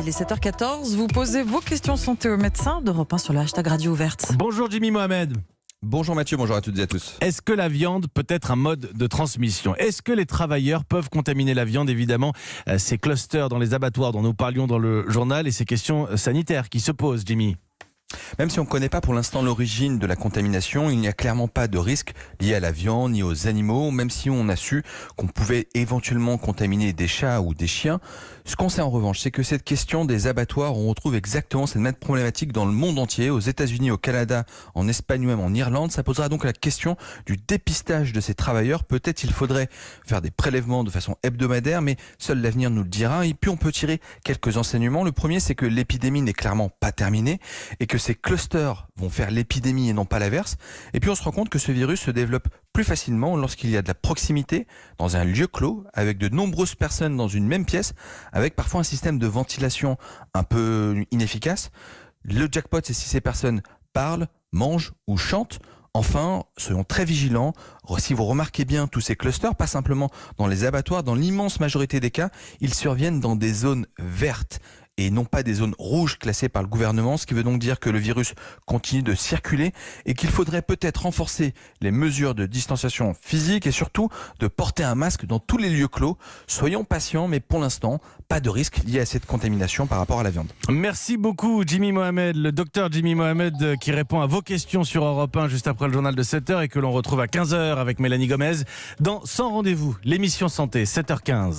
Il est 7h14. Vous posez vos questions santé au médecin d'Europe 1 sur le hashtag Radio Ouverte. Bonjour Jimmy Mohamed. Bonjour Mathieu, bonjour à toutes et à tous. Est-ce que la viande peut être un mode de transmission ? Est-ce que les travailleurs peuvent contaminer la viande ? Évidemment, ces clusters dans les abattoirs dont nous parlions dans le journal et ces questions sanitaires qui se posent, Jimmy. Même si on ne connaît pas pour l'instant l'origine de la contamination, il n'y a clairement pas de risque lié à la viande ni aux animaux, même si on a su qu'on pouvait éventuellement contaminer des chats ou des chiens. Ce qu'on sait en revanche, c'est que cette question des abattoirs, on retrouve exactement cette même problématique dans le monde entier, aux États-Unis, au Canada, en Espagne ou même en Irlande. Ça posera donc la question du dépistage de ces travailleurs. Peut-être il faudrait faire des prélèvements de façon hebdomadaire, mais seul l'avenir nous le dira. Et puis on peut tirer quelques enseignements. Le premier, c'est que l'épidémie n'est clairement pas terminée et que ces clusters vont faire l'épidémie et non pas l'inverse. Et puis on se rend compte que ce virus se développe plus facilement lorsqu'il y a de la proximité dans un lieu clos avec de nombreuses personnes dans une même pièce, avec parfois un système de ventilation un peu inefficace. Le jackpot, c'est si ces personnes parlent, mangent ou chantent. Enfin, soyons très vigilants. Si vous remarquez bien tous ces clusters, pas simplement dans les abattoirs, dans l'immense majorité des cas, ils surviennent dans des zones vertes et non pas des zones rouges classées par le gouvernement, ce qui veut donc dire que le virus continue de circuler et qu'il faudrait peut-être renforcer les mesures de distanciation physique et surtout de porter un masque dans tous les lieux clos. Soyons patients, mais pour l'instant, pas de risque lié à cette contamination par rapport à la viande. Merci beaucoup Jimmy Mohamed, le docteur Jimmy Mohamed qui répond à vos questions sur Europe 1 juste après le journal de 7h et que l'on retrouve à 15h avec Mélanie Gomez dans Sans Rendez-vous, l'émission santé, 7h15.